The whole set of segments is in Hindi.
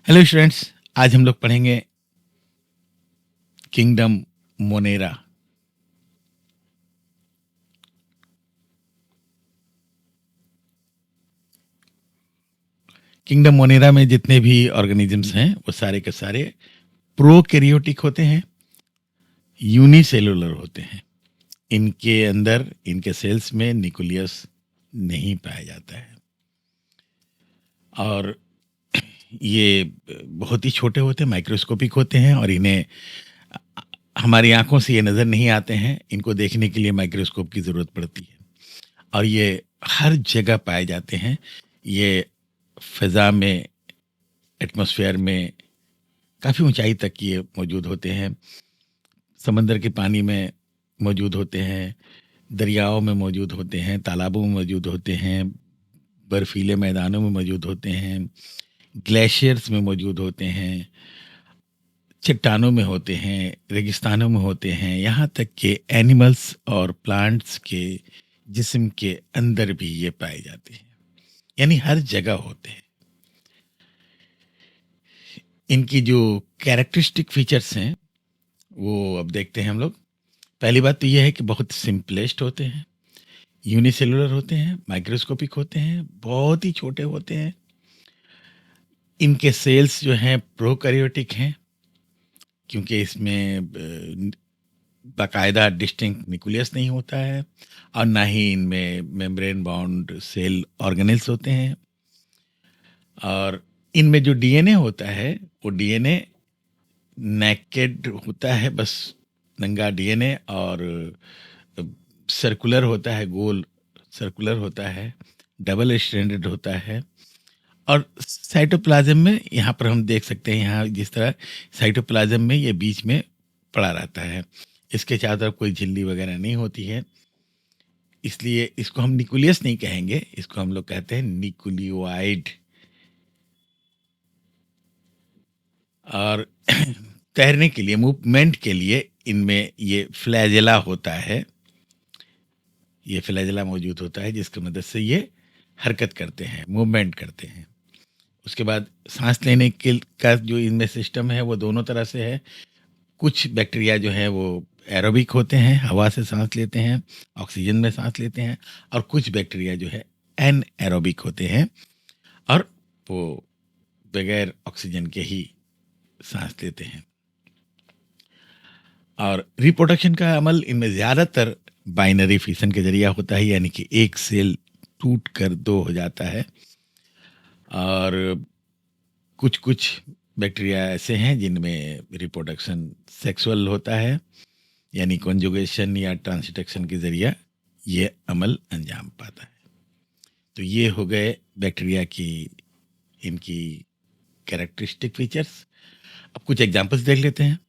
हेलो स्टूडेंट्स, आज हम लोग पढ़ेंगे किंगडम मोनेरा। किंगडम मोनेरा में जितने भी ऑर्गेनिजम्स हैं वो सारे के सारे प्रोकैरियोटिक होते हैं, यूनिसेलुलर होते हैं। इनके अंदर इनके सेल्स में न्यूक्लियस नहीं पाया जाता है और ये बहुत ही छोटे होते हैं, माइक्रोस्कोपिक होते हैं और इन्हें हमारी आंखों से ये नज़र नहीं आते हैं। इनको देखने के लिए माइक्रोस्कोप की ज़रूरत पड़ती है और ये हर जगह पाए जाते हैं। ये फ़िज़ा में, एटमॉस्फेयर में काफ़ी ऊंचाई तक ये मौजूद होते हैं। समंदर के पानी में मौजूद होते हैं, दरियाओं में मौजूद होते हैं, तालाबों में मौजूद होते हैं, बर्फीले मैदानों में मौजूद होते हैं, ग्लेशियर्स में मौजूद होते हैं, चट्टानों में होते हैं, रेगिस्तानों में होते हैं, यहाँ तक कि एनिमल्स और प्लांट्स के जिस्म के अंदर भी ये पाए जाते हैं, यानी हर जगह होते हैं। इनकी जो कैरेक्टरिस्टिक फीचर्स हैं वो अब देखते हैं हम लोग। पहली बात तो यह है कि बहुत सिंपलेस्ट होते हैं, यूनिसेलुलर होते हैं, माइक्रोस्कोपिक होते हैं, बहुत ही छोटे होते हैं। इनके सेल्स जो हैं प्रोकैरियोटिक हैं क्योंकि इसमें बाकायदा डिस्टिंक्ट न्यूक्लियस नहीं होता है और ना ही इनमें मेम्ब्रेन बाउंड सेल ऑर्गेनेल्स होते हैं। और इनमें जो डीएनए होता है वो डीएनए नेकेड होता है, बस नंगा डीएनए, और सर्कुलर होता है, गोल सर्कुलर होता है, डबल स्ट्रैंडेड होता है। और साइटोप्लाज्म में यहाँ पर हम देख सकते हैं, यहाँ जिस तरह साइटोप्लाज्म में ये बीच में पड़ा रहता है, इसके चारों तरफ कोई झिल्ली वगैरह नहीं होती है, इसलिए इसको हम न्यूक्लियस नहीं कहेंगे, इसको हम लोग कहते हैं न्यूक्लियोइड। और तैरने के लिए, मूवमेंट के लिए इनमें ये फ्लैजेला होता है, ये फ्लैजेला मौजूद होता है जिसकी मदद से ये हरकत करते हैं, मूवमेंट करते हैं। उसके बाद सांस लेने के का जो इनमें सिस्टम है वो दोनों तरह से है। कुछ बैक्टीरिया जो है वो एरोबिक होते हैं, हवा से सांस लेते हैं, ऑक्सीजन में सांस लेते हैं, और कुछ बैक्टीरिया जो है एन एरोबिक होते हैं और वो बगैर ऑक्सीजन के ही सांस लेते हैं। और रिप्रोडक्शन का अमल इनमें ज़्यादातर बाइनरी फिशन के जरिए होता है, यानी कि एक सेल टूट कर दो हो जाता है। और कुछ कुछ बैक्टीरिया ऐसे हैं जिनमें रिप्रोडक्शन सेक्सुअल होता है, यानी कॉन्जुगेशन या ट्रांसडक्शन के जरिए ये अमल अंजाम पाता है। तो ये हो गए बैक्टीरिया की इनकी कैरेक्टरिस्टिक फीचर्स। अब कुछ एग्जांपल्स देख लेते हैं।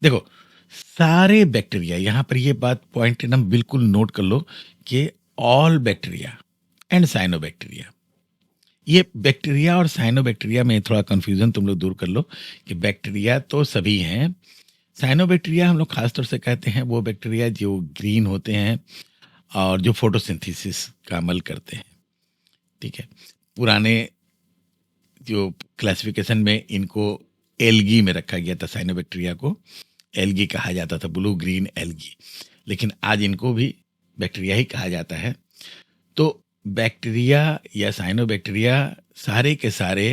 देखो, सारे बैक्टीरिया, यहाँ पर ये बात पॉइंट एकदम बिल्कुल नोट कर लो कि ऑल बैक्टीरिया एंड साइनोबैक्टीरिया, ये बैक्टीरिया और साइनोबैक्टीरिया में थोड़ा कंफ्यूजन तुम लोग दूर कर लो कि बैक्टीरिया तो सभी हैं, साइनोबैक्टीरिया हम लोग खासतौर से कहते हैं वो बैक्टीरिया जो ग्रीन होते हैं और जो फोटोसिंथेसिस का अमल करते हैं। ठीक है, पुराने जो क्लासिफिकेशन में इनको एल्गी में रखा गया था, साइनोबैक्टीरिया को एल्गी कहा जाता था, ब्लू ग्रीन एल्गी, लेकिन आज इनको भी बैक्टीरिया ही कहा जाता है। तो बैक्टीरिया या साइनोबैक्टीरिया सारे के सारे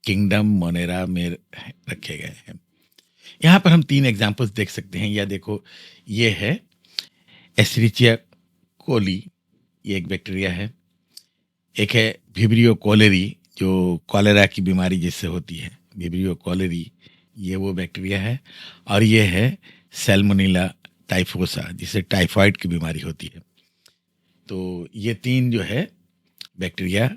किंगडम मोनेरा में रखे गए हैं। यहाँ पर हम 3 एग्जाम्पल्स देख सकते हैं। या देखो, ये है एस्रिचिया कोली, ये एक बैक्टीरिया है। एक है विब्रियो कोलेरी, जो कॉलेरा की बीमारी जिससे होती है, विब्रियो कोलेरी, ये वो बैक्टीरिया है। और ये है सैल्मोनेला टाइफोसा, जिससे टाइफाइड की बीमारी होती है। तो ये 3 जो है बैक्टीरिया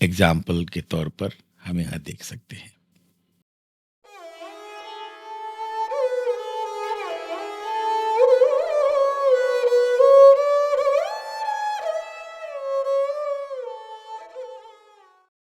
एग्जाम्पल के तौर पर हम यहाँ देख सकते हैं।